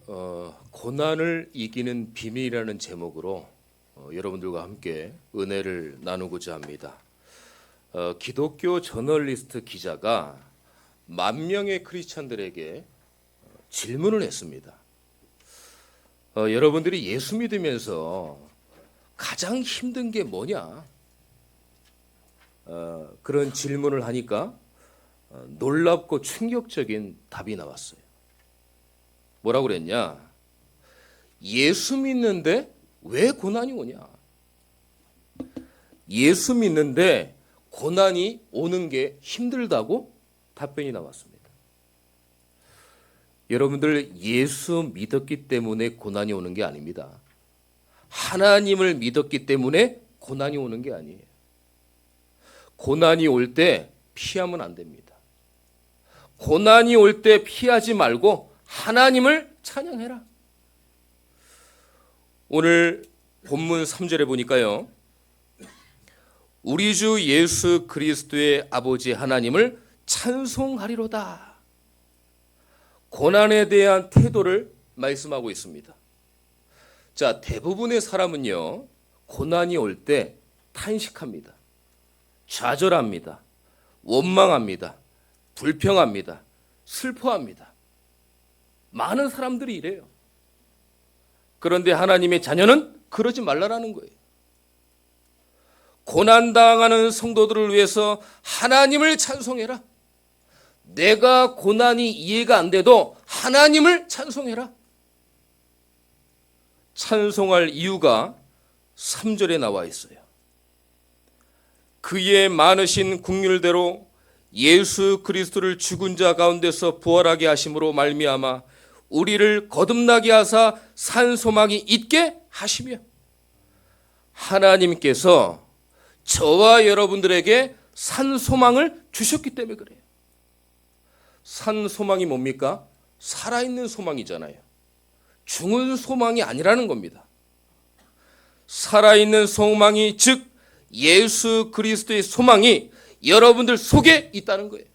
고난을 이기는 비밀이라는 제목으로 여러분들과 함께 은혜를 나누고자 합니다. 기독교 저널리스트 기자가 10,000명의 크리스찬들에게 질문을 했습니다. 여러분들이 예수 믿으면서 가장 힘든 게 뭐냐? 그런 질문을 하니까 놀랍고 충격적인 답이 나왔어요. 뭐라고 그랬냐? 예수 믿는데 왜 고난이 오냐? 예수 믿는데 고난이 오는 게 힘들다고 답변이 나왔습니다. 여러분들 예수 믿었기 때문에 고난이 오는 게 아닙니다. 하나님을 믿었기 때문에 고난이 오는 게 아니에요. 고난이 올 때 피하면 안 됩니다. 고난이 올 때 피하지 말고 하나님을 찬양해라. 오늘 본문 3절에 보니까요. 우리 주 예수 그리스도의 아버지 하나님을 찬송하리로다. 고난에 대한 태도를 말씀하고 있습니다. 자, 대부분의 사람은요. 고난이 올 때 탄식합니다. 좌절합니다. 원망합니다. 불평합니다. 슬퍼합니다. 많은 사람들이 이래요. 그런데 하나님의 자녀는 그러지 말라라는 거예요. 고난당하는 성도들을 위해서 하나님을 찬송해라. 내가 고난이 이해가 안 돼도 하나님을 찬송해라. 찬송할 이유가 3절에 나와 있어요. 그의 많으신 긍휼대로 예수 그리스도를 죽은 자 가운데서 부활하게 하심으로 말미암아 우리를 거듭나게 하사 산 소망이 있게 하시며, 하나님께서 저와 여러분들에게 산 소망을 주셨기 때문에 그래요. 산 소망이 뭡니까? 살아있는 소망이잖아요. 죽은 소망이 아니라는 겁니다. 살아있는 소망이, 즉 예수 그리스도의 소망이 여러분들 속에 있다는 거예요.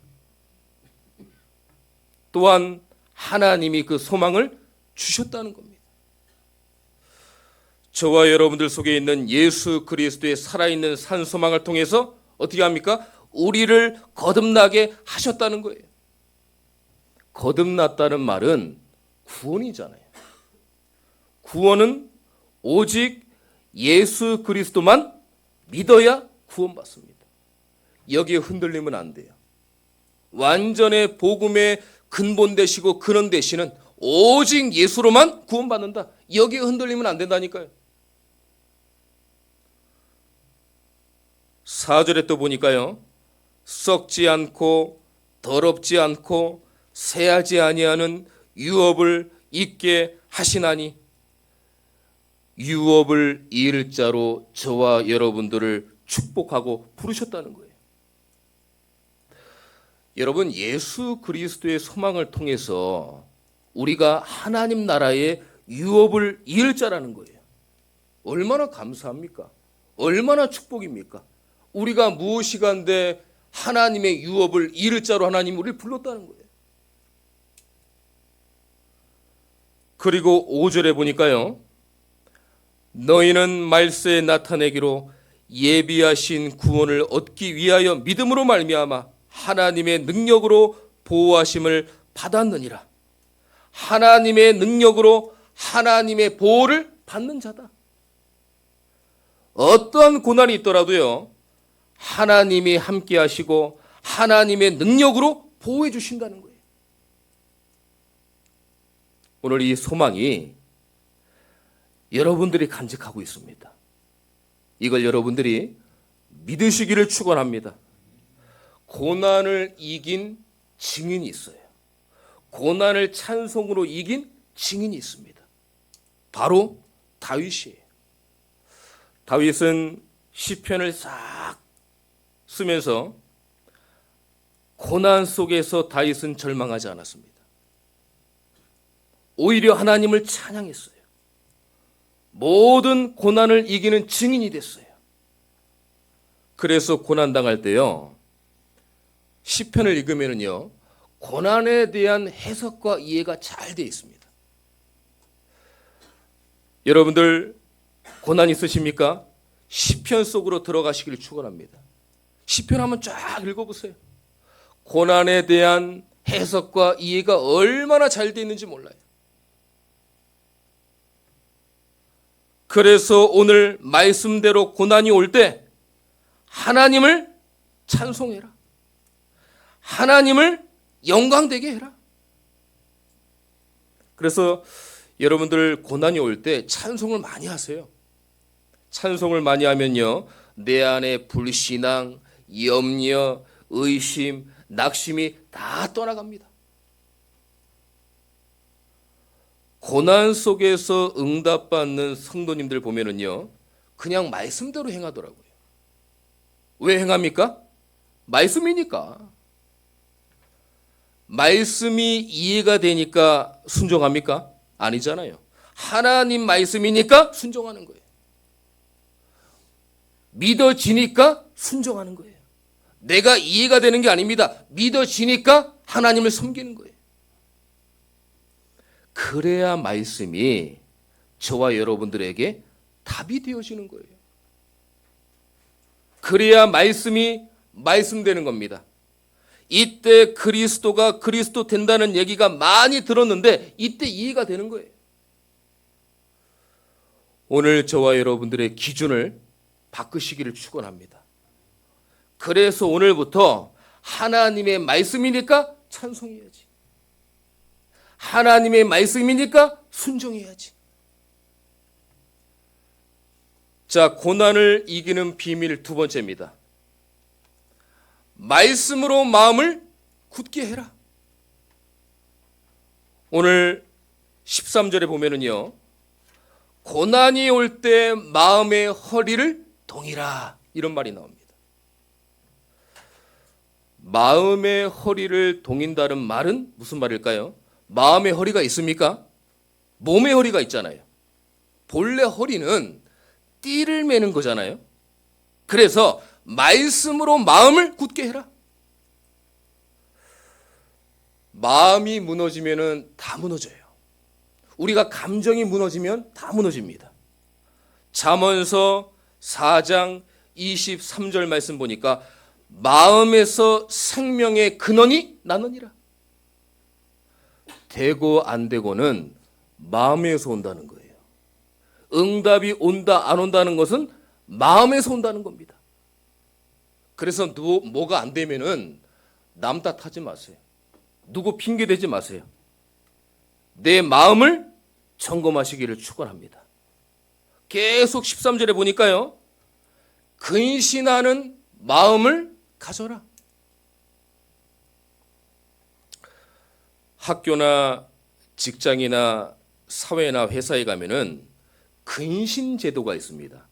또한 하나님이 그 소망을 주셨다는 겁니다. 저와 여러분들 속에 있는 예수 그리스도의 살아있는 산 소망을 통해서 어떻게 합니까? 우리를 거듭나게 하셨다는 거예요. 거듭났다는 말은 구원이잖아요. 구원은 오직 예수 그리스도만 믿어야 구원받습니다. 여기에 흔들리면 안 돼요. 완전의 복음의 근본 되시고 근원 되시는 오직 예수로만 구원받는다. 여기에 흔들리면 안 된다니까요. 4절에 또 보니까요. 썩지 않고 더럽지 않고 새하지 아니하는 유업을 잊게 하시나니, 유업을 잃을 자로 저와 여러분들을 축복하고 부르셨다는 거예요. 여러분, 예수 그리스도의 소망을 통해서 우리가 하나님 나라의 유업을 잃을 자라는 거예요. 얼마나 감사합니까? 얼마나 축복입니까? 우리가 무엇이간데 하나님의 유업을 잃을 자로 하나님이 우리를 불렀다는 거예요. 그리고 5절에 보니까요. 너희는 말세에 나타내기로 예비하신 구원을 얻기 위하여 믿음으로 말미암아 하나님의 능력으로 보호하심을 받았느니라. 하나님의 능력으로 하나님의 보호를 받는 자다. 어떠한 고난이 있더라도요. 하나님이 함께 하시고 하나님의 능력으로 보호해 주신다는 거예요. 오늘 이 소망이 여러분들이 간직하고 있습니다. 이걸 여러분들이 믿으시기를 축원합니다. 고난을 이긴 증인이 있어요. 고난을 찬송으로 이긴 증인이 있습니다. 바로 다윗이에요. 다윗은 시편을 싹 쓰면서 고난 속에서 다윗은 절망하지 않았습니다. 오히려 하나님을 찬양했어요. 모든 고난을 이기는 증인이 됐어요. 그래서 고난당할 때요. 시편을 읽으면요. 고난에 대한 해석과 이해가 잘 되어 있습니다. 여러분들 고난 있으십니까? 시편 속으로 들어가시길 축원합니다. 시편 한번 쫙 읽어보세요. 고난에 대한 해석과 이해가 얼마나 잘 되어 있는지 몰라요. 그래서 오늘 말씀대로 고난이 올 때 하나님을 찬송해라. 하나님을 영광되게 해라. 그래서 여러분들 고난이 올 때 찬송을 많이 하세요. 찬송을 많이 하면요, 내 안에 불신앙, 염려, 의심, 낙심이 다 떠나갑니다. 고난 속에서 응답받는 성도님들 보면은요, 그냥 말씀대로 행하더라고요. 왜 행합니까? 말씀이니까. 말씀이 이해가 되니까 순종합니까? 아니잖아요. 하나님 말씀이니까 순종하는 거예요. 믿어지니까 순종하는 거예요. 내가 이해가 되는 게 아닙니다. 믿어지니까 하나님을 섬기는 거예요. 그래야 말씀이 저와 여러분들에게 답이 되어지는 거예요. 그래야 말씀이 말씀되는 겁니다. 이때 그리스도가 그리스도 된다는 얘기가 많이 들었는데 이때 이해가 되는 거예요. 오늘 저와 여러분들의 기준을 바꾸시기를 축원합니다. 그래서 오늘부터 하나님의 말씀이니까 찬송해야지. 하나님의 말씀이니까 순종해야지. 자, 고난을 이기는 비밀 두 번째입니다. 말씀으로 마음을 굳게 해라. 오늘 13절에 보면은요, 고난이 올 때 마음의 허리를 동이라, 이런 말이 나옵니다. 마음의 허리를 동인다는 말은 무슨 말일까요? 마음의 허리가 있습니까? 몸의 허리가 있잖아요. 본래 허리는 띠를 매는 거잖아요. 그래서 말씀으로 마음을 굳게 해라. 마음이 무너지면은 다 무너져요. 우리가 감정이 무너지면 다 무너집니다. 잠언서 4장 23절 말씀 보니까 마음에서 생명의 근원이 나느니라. 되고 안 되고는 마음에서 온다는 거예요. 응답이 온다 안 온다는 것은 마음에서 온다는 겁니다. 그래서 뭐가 안 되면은 남 탓하지 마세요. 누구 핑계 대지 마세요. 내 마음을 점검하시기를 축원합니다. 계속 13절에 보니까요, 근신하는 마음을 가져라. 학교나 직장이나 사회나 회사에 가면은 근신 제도가 있습니다.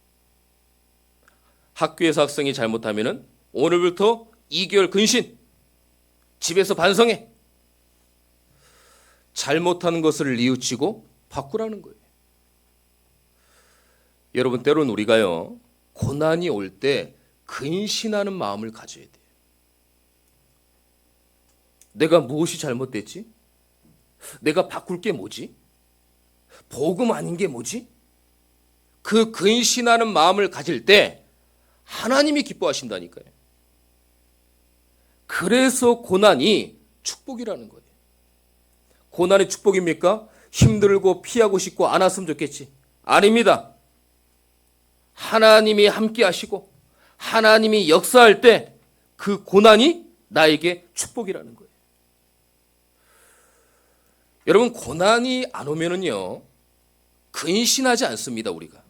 학교에서 학생이 잘못하면은 오늘부터 2개월 근신, 집에서 반성해. 잘못하는 것을 뉘우치고 바꾸라는 거예요. 여러분, 때로는 우리가요, 고난이 올 때 근신하는 마음을 가져야 돼요. 내가 무엇이 잘못됐지? 내가 바꿀 게 뭐지? 복음 아닌 게 뭐지? 그 근신하는 마음을 가질 때 하나님이 기뻐하신다니까요. 그래서 고난이 축복이라는 거예요. 고난이 축복입니까? 힘들고 피하고 싶고 안 왔으면 좋겠지. 아닙니다. 하나님이 함께 하시고 하나님이 역사할 때 그 고난이 나에게 축복이라는 거예요. 여러분, 고난이 안 오면은요, 근신하지 않습니다. 우리가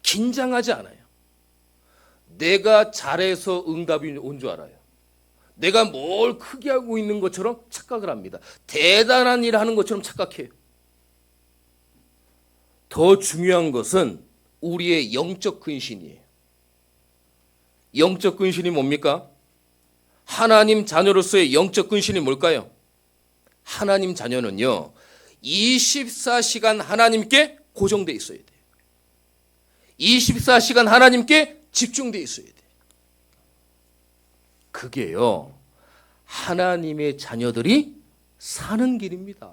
긴장하지 않아요. 내가 잘해서 응답이 온 줄 알아요. 내가 뭘 크게 하고 있는 것처럼 착각을 합니다. 대단한 일을 하는 것처럼 착각해요. 더 중요한 것은 우리의 영적 근신이에요. 영적 근신이 뭡니까? 하나님 자녀로서의 영적 근신이 뭘까요? 하나님 자녀는요, 24시간 하나님께 고정돼 있어야 돼요. 24시간 하나님께 집중돼 있어야 돼요. 그게요, 하나님의 자녀들이 사는 길입니다.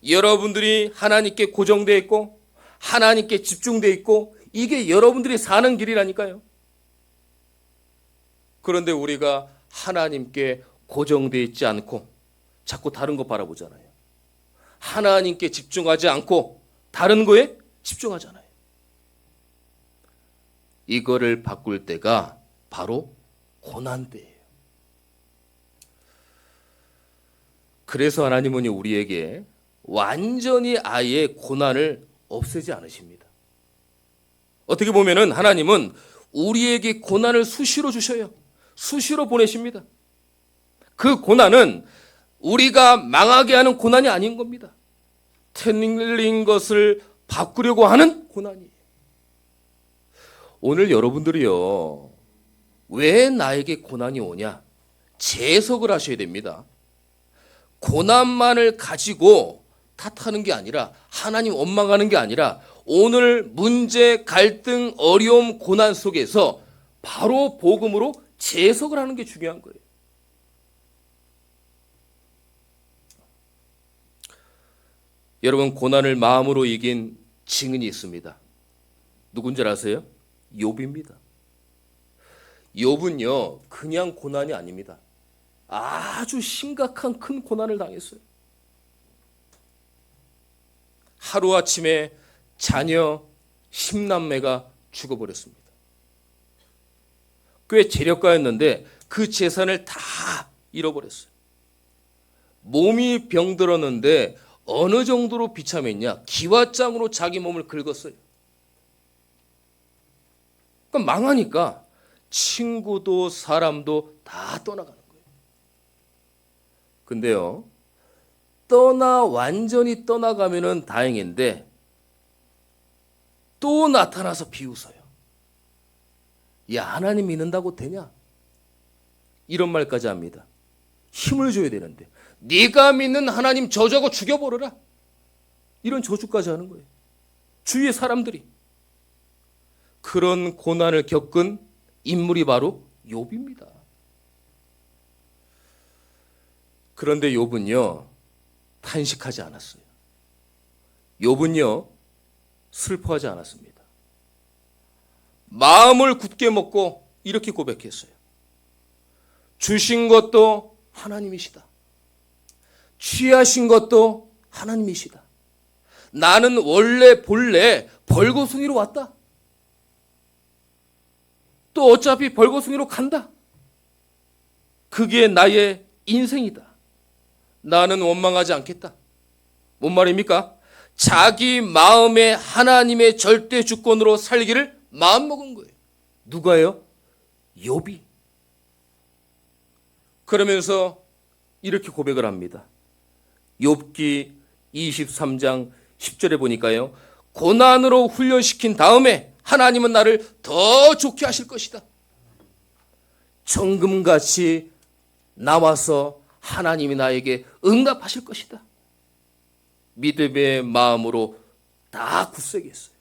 여러분들이 하나님께 고정되어 있고 하나님께 집중되어 있고 이게 여러분들이 사는 길이라니까요. 그런데 우리가 하나님께 고정되어 있지 않고 자꾸 다른 거 바라보잖아요. 하나님께 집중하지 않고 다른 거에 집중하잖아요. 이거를 바꿀 때가 바로 고난때예요. 그래서 하나님은 우리에게 완전히 아예 고난을 없애지 않으십니다. 어떻게 보면은 하나님은 우리에게 고난을 수시로 주셔요. 수시로 보내십니다. 그 고난은 우리가 망하게 하는 고난이 아닌 겁니다. 틀린 것을 바꾸려고 하는 고난이에요. 오늘 여러분들이요, 왜 나에게 고난이 오냐? 재석을 하셔야 됩니다. 고난만을 가지고 탓하는 게 아니라, 하나님 원망하는 게 아니라, 오늘 문제, 갈등, 어려움, 고난 속에서 바로 복음으로 재석을 하는 게 중요한 거예요. 여러분, 고난을 마음으로 이긴 증인이 있습니다. 누군지 아세요? 욥입니다. 욥은요, 그냥 고난이 아닙니다. 아주 심각한 큰 고난을 당했어요. 하루아침에 자녀 10남매가 죽어버렸습니다. 꽤 재력가였는데 그 재산을 다 잃어버렸어요. 몸이 병들었는데 어느 정도로 비참했냐? 기와장으로 자기 몸을 긁었어요. 그러니까 망하니까 친구도 사람도 다 떠나가는 거예요. 근데요, 완전히 떠나가면은 다행인데 또 나타나서 비웃어요. 야, 하나님 믿는다고 되냐? 이런 말까지 합니다. 힘을 줘야 되는데 네가 믿는 하나님 저주하고 죽여버려라. 이런 저주까지 하는 거예요. 주위의 사람들이. 그런 고난을 겪은 인물이 바로 욥입니다. 그런데 욥은요, 탄식하지 않았어요. 욥은요, 슬퍼하지 않았습니다. 마음을 굳게 먹고 이렇게 고백했어요. 주신 것도 하나님이시다. 취하신 것도 하나님이시다. 나는 원래 본래 벌거숭이로 왔다. 또 어차피 벌거숭이로 간다. 그게 나의 인생이다. 나는 원망하지 않겠다. 뭔 말입니까? 자기 마음에 하나님의 절대 주권으로 살기를 마음먹은 거예요. 누가요? 욥이. 그러면서 이렇게 고백을 합니다. 욥기 23장 10절에 보니까요, 고난으로 훈련시킨 다음에 하나님은 나를 더 좋게 하실 것이다. 정금같이 나와서 하나님이 나에게 응답하실 것이다. 믿음의 마음으로 다 굳세게 했어요.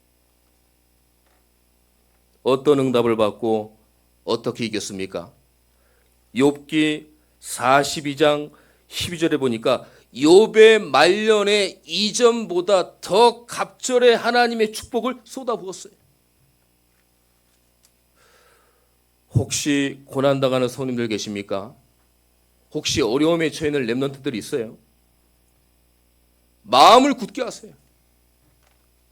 어떤 응답을 받고 어떻게 이겼습니까? 욥기 42장 12절에 보니까 욥의 말년에 이전보다 더 갑절의 하나님의 축복을 쏟아부었어요. 혹시 고난당하는 성님들 계십니까? 혹시 어려움에 처해 있는 렘넌트들이 있어요? 마음을 굳게 하세요.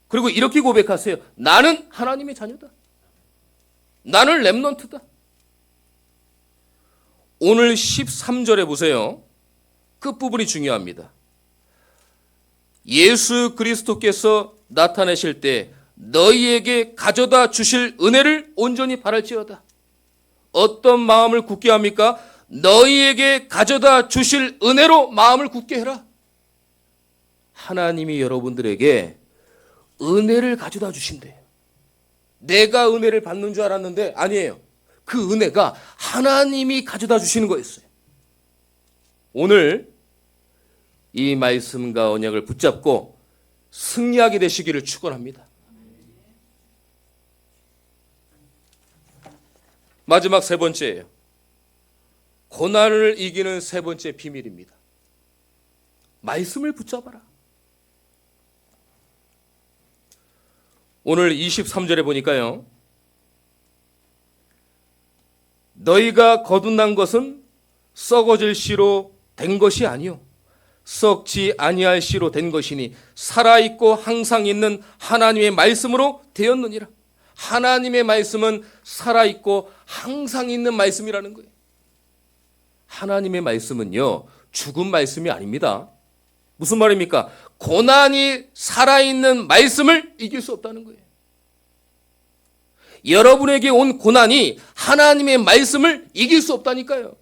그리고 이렇게 고백하세요. 나는 하나님의 자녀다. 나는 렘넌트다. 오늘 13절에 보세요. 끝부분이 중요합니다. 예수 그리스도께서 나타내실 때 너희에게 가져다 주실 은혜를 온전히 바랄지어다. 어떤 마음을 굳게 합니까? 너희에게 가져다 주실 은혜로 마음을 굳게 해라. 하나님이 여러분들에게 은혜를 가져다 주신대요. 내가 은혜를 받는 줄 알았는데 아니에요. 그 은혜가 하나님이 가져다 주시는 거였어요. 오늘 이 말씀과 언약을 붙잡고 승리하게 되시기를 축원합니다. 마지막 세 번째예요. 고난을 이기는 세 번째 비밀입니다. 말씀을 붙잡아라. 오늘 23절에 보니까요. 너희가 거듭난 것은 썩어질 씨로 된 것이 아니요 썩지 아니할 씨로 된 것이니 살아있고 항상 있는 하나님의 말씀으로 되었느니라. 하나님의 말씀은 살아있고 항상 있는 말씀이라는 거예요. 하나님의 말씀은요, 죽은 말씀이 아닙니다. 무슨 말입니까? 고난이 살아있는 말씀을 이길 수 없다는 거예요. 여러분에게 온 고난이 하나님의 말씀을 이길 수 없다니까요.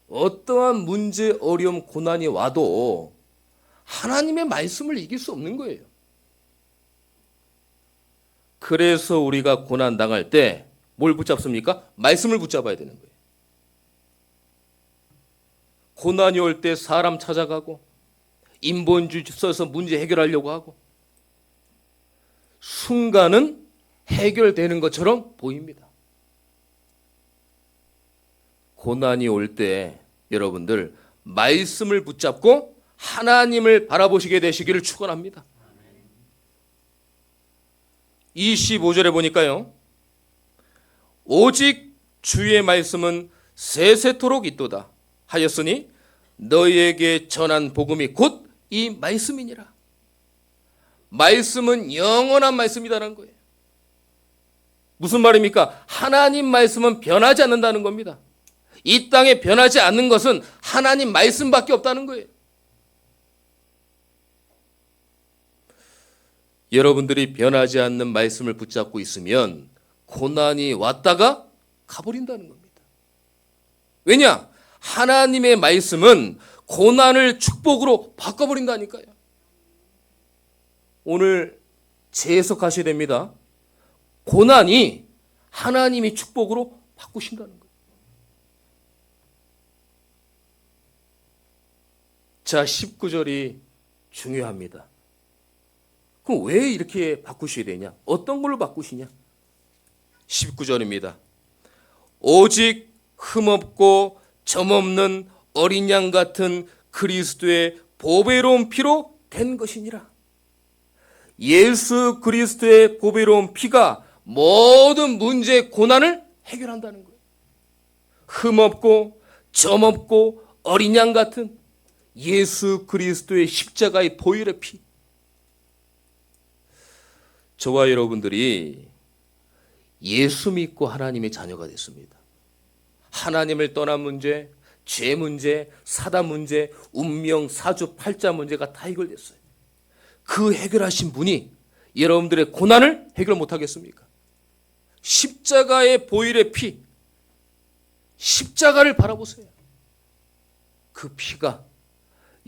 어떠한 문제, 어려움, 고난이 와도 하나님의 말씀을 이길 수 없는 거예요. 그래서 우리가 고난 당할 때 뭘 붙잡습니까? 말씀을 붙잡아야 되는 거예요. 고난이 올 때 사람 찾아가고 인본주의 써서 문제 해결하려고 하고 순간은 해결되는 것처럼 보입니다. 고난이 올 때 여러분들 말씀을 붙잡고 하나님을 바라보시게 되시기를 축원합니다. 25절에 보니까요. 오직 주의 말씀은 세세토록 있도다 하였으니 너희에게 전한 복음이 곧 이 말씀이니라. 말씀은 영원한 말씀이라는 거예요. 무슨 말입니까? 하나님 말씀은 변하지 않는다는 겁니다. 이 땅에 변하지 않는 것은 하나님 말씀밖에 없다는 거예요. 여러분들이 변하지 않는 말씀을 붙잡고 있으면 고난이 왔다가 가버린다는 겁니다. 왜냐? 하나님의 말씀은 고난을 축복으로 바꿔버린다니까요. 오늘 재해석하셔야 됩니다. 고난이 하나님이 축복으로 바꾸신다는 거예요. 자, 19절이 중요합니다. 그럼 왜 이렇게 바꾸셔야 되냐? 어떤 걸로 바꾸시냐? 19절입니다. 오직 흠없고 점없는 어린 양 같은 그리스도의 보배로운 피로 된 것이니라. 예수 그리스도의 보배로운 피가 모든 문제, 고난을 해결한다는 거예요. 흠없고 점없고 어린 양 같은 예수 그리스도의 십자가의 보혈의 피. 저와 여러분들이 예수 믿고 하나님의 자녀가 됐습니다. 하나님을 떠난 문제, 죄 문제, 사단 문제, 운명, 사주, 팔자 문제가 다 해결됐어요. 그 해결하신 분이 여러분들의 고난을 해결 못하겠습니까? 십자가의 보혈의 피, 십자가를 바라보세요. 그 피가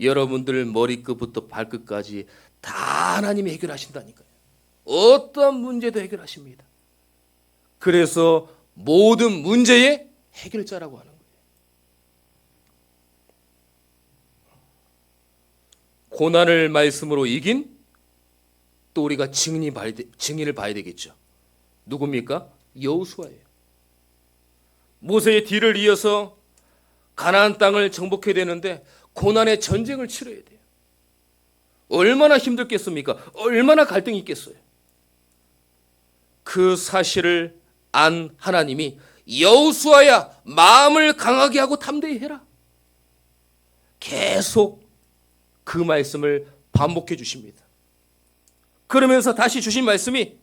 여러분들 머리끝부터 발끝까지 다 하나님이 해결하신다니까요. 어떤 문제도 해결하십니다. 그래서 모든 문제의 해결자라고 하는 거예요. 고난을 말씀으로 이긴 또 우리가 증인을 봐야 되겠죠. 누굽니까? 여호수아예요. 모세의 뒤를 이어서 가나안 땅을 정복해야 되는데 고난의 전쟁을 치러야 돼요. 얼마나 힘들겠습니까? 얼마나 갈등이 있겠어요. 그 사실을 안 하나님이 여호수아야 마음을 강하게 하고 담대히 해라. 계속 그 말씀을 반복해 주십니다. 그러면서 다시 주신 말씀이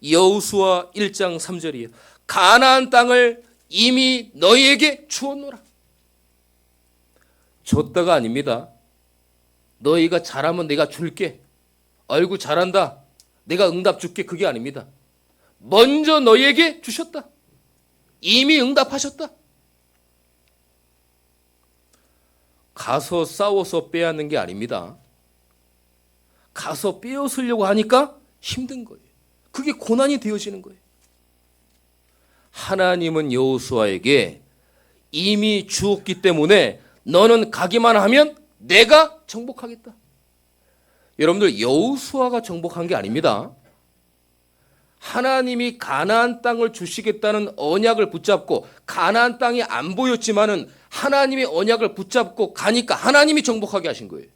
여호수아 1장 3절이에요. 가나안 땅을 이미 너희에게 주었노라. 줬다가 아닙니다. 너희가 잘하면 내가 줄게. 아이고 잘한다. 내가 응답 줄게. 그게 아닙니다. 먼저 너희에게 주셨다. 이미 응답하셨다. 가서 싸워서 빼앗는 게 아닙니다. 가서 빼앗으려고 하니까 힘든 거예요. 그게 고난이 되어지는 거예요. 하나님은 여호수아에게 이미 주었기 때문에 너는 가기만 하면 내가 정복하겠다. 여러분들 여호수아가 정복한 게 아닙니다. 하나님이 가나안 땅을 주시겠다는 언약을 붙잡고 가나안 땅이 안 보였지만은 하나님의 언약을 붙잡고 가니까 하나님이 정복하게 하신 거예요.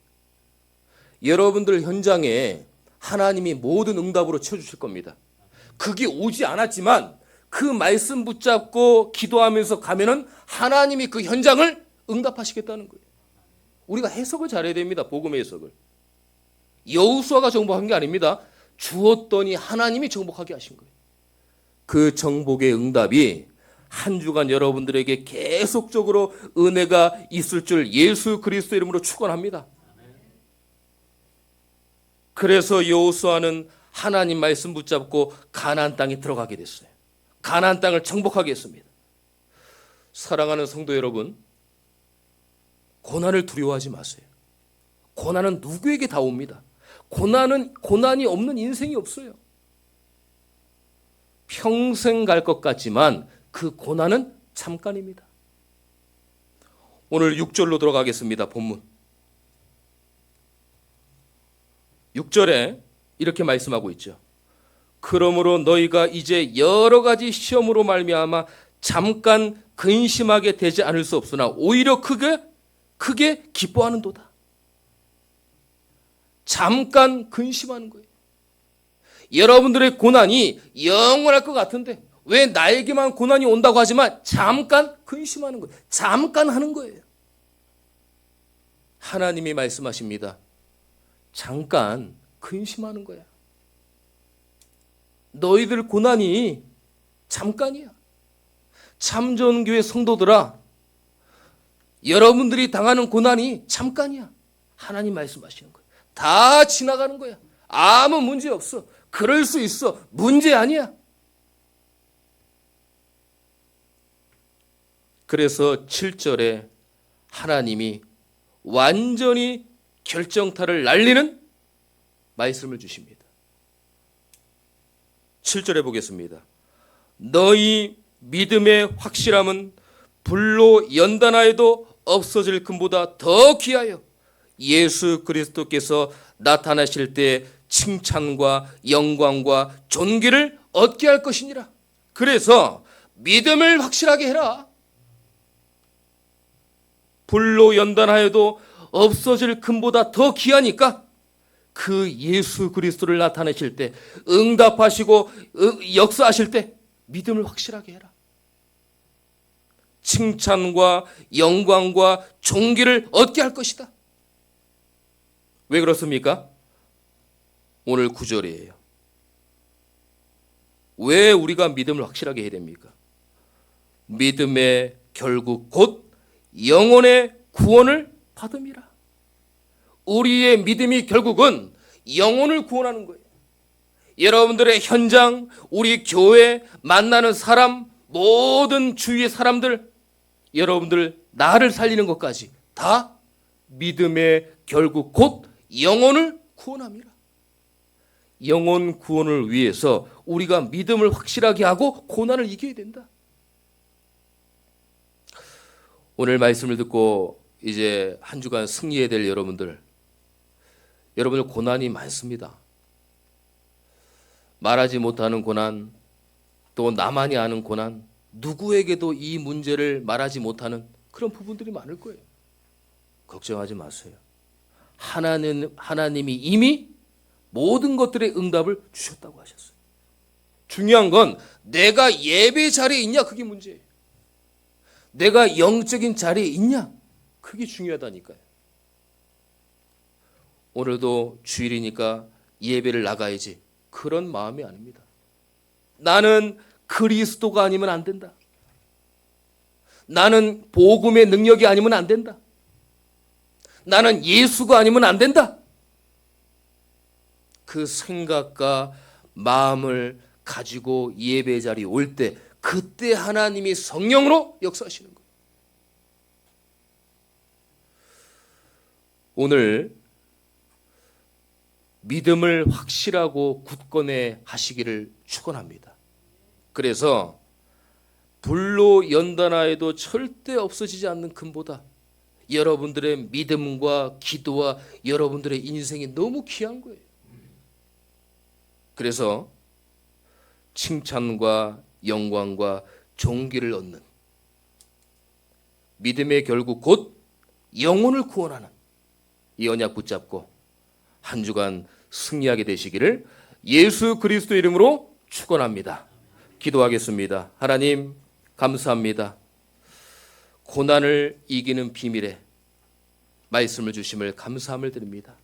여러분들 현장에 하나님이 모든 응답으로 채워주실 겁니다. 그게 오지 않았지만 그 말씀 붙잡고 기도하면서 가면은 하나님이 그 현장을 응답하시겠다는 거예요. 우리가 해석을 잘해야 됩니다. 복음의 해석을. 여호수아가 정복한 게 아닙니다. 주었더니 하나님이 정복하게 하신 거예요. 그 정복의 응답이 한 주간 여러분들에게 계속적으로 은혜가 있을 줄 예수 그리스도 이름으로 축원합니다. 그래서 여호수아는 하나님 말씀 붙잡고 가나안 땅에 들어가게 됐어요. 가나안 땅을 정복하게 했습니다. 사랑하는 성도 여러분, 고난을 두려워하지 마세요. 고난은 누구에게 다 옵니다. 고난이 없는 인생이 없어요. 평생 갈 것 같지만 그 고난은 잠깐입니다. 오늘 6절로 들어가겠습니다. 본문 6절에 이렇게 말씀하고 있죠. 그러므로 너희가 이제 여러 가지 시험으로 말미암아 잠깐 근심하게 되지 않을 수 없으나 오히려 크게 기뻐하는도다. 잠깐 근심하는 거예요. 여러분들의 고난이 영원할 것 같은데 왜 나에게만 고난이 온다고 하지만 잠깐 근심하는 거예요. 잠깐 하는 거예요. 하나님이 말씀하십니다. 잠깐 근심하는 거야. 너희들 고난이 잠깐이야. 참전교회 성도들아, 여러분들이 당하는 고난이 잠깐이야. 하나님 말씀하시는 거야. 다 지나가는 거야. 아무 문제 없어. 그럴 수 있어. 문제 아니야. 그래서 7절에 하나님이 완전히 결정타를 날리는 말씀을 주십니다. 7절에 보겠습니다. 너희 믿음의 확실함은 불로 연단하여도 없어질 금보다 더 귀하여 예수 그리스도께서 나타나실 때 칭찬과 영광과 존귀를 얻게 할 것이니라. 그래서 믿음을 확실하게 해라. 불로 연단하여도 없어질 금보다 더 귀하니까 그 예수 그리스도를 나타내실 때 응답하시고 역사하실 때 믿음을 확실하게 해라. 칭찬과 영광과 존귀를 얻게 할 것이다. 왜 그렇습니까? 오늘 9절이에요. 왜 우리가 믿음을 확실하게 해야 됩니까? 믿음의 결국 곧 영혼의 구원을 받음이라. 우리의 믿음이 결국은 영혼을 구원하는 거예요. 여러분들의 현장, 우리 교회 만나는 사람, 모든 주위의 사람들, 여러분들 나를 살리는 것까지 다 믿음의 결국 곧 영혼을 구원합니다. 영혼 구원을 위해서 우리가 믿음을 확실하게 하고 고난을 이겨야 된다. 오늘 말씀을 듣고 이제 한 주간 승리해야 될 여러분들 고난이 많습니다. 말하지 못하는 고난, 또 나만이 아는 고난, 누구에게도 이 문제를 말하지 못하는 그런 부분들이 많을 거예요. 걱정하지 마세요. 하나님이 이미 모든 것들의 응답을 주셨다고 하셨어요. 중요한 건 내가 예배 자리에 있냐, 그게 문제예요. 내가 영적인 자리에 있냐, 그게 중요하다니까요. 오늘도 주일이니까 예배를 나가야지, 그런 마음이 아닙니다. 나는 그리스도가 아니면 안 된다. 나는 복음의 능력이 아니면 안 된다. 나는 예수가 아니면 안 된다. 그 생각과 마음을 가지고 예배 자리에 올 때 그때 하나님이 성령으로 역사하시는 거예요. 오늘 믿음을 확실하고 굳건히 하시기를 축원합니다. 그래서 불로 연단하여도 절대 없어지지 않는 금보다 여러분들의 믿음과 기도와 여러분들의 인생이 너무 귀한 거예요. 그래서 칭찬과 영광과 존귀를 얻는 믿음의 결국 곧 영혼을 구원하는 이 언약 붙잡고 한 주간 승리하게 되시기를 예수 그리스도 이름으로 축원합니다. 기도하겠습니다. 하나님 감사합니다. 고난을 이기는 비밀에 말씀을 주심을 감사함을 드립니다.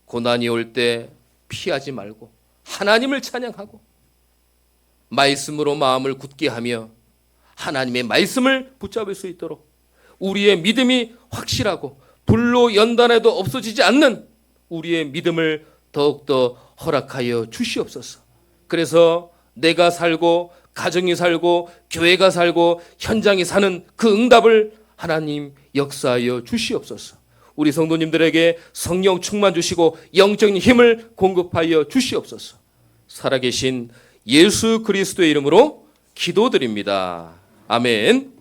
고난이 올 때 피하지 말고 하나님을 찬양하고 말씀으로 마음을 굳게 하며 하나님의 말씀을 붙잡을 수 있도록 우리의 믿음이 확실하고 불로 연단해도 없어지지 않는 우리의 믿음을 더욱더 허락하여 주시옵소서. 그래서 내가 살고 가정이 살고 교회가 살고 현장이 사는 그 응답을 하나님 역사하여 주시옵소서. 우리 성도님들에게 성령 충만 주시고 영적인 힘을 공급하여 주시옵소서. 살아계신 예수 그리스도의 이름으로 기도드립니다. 아멘.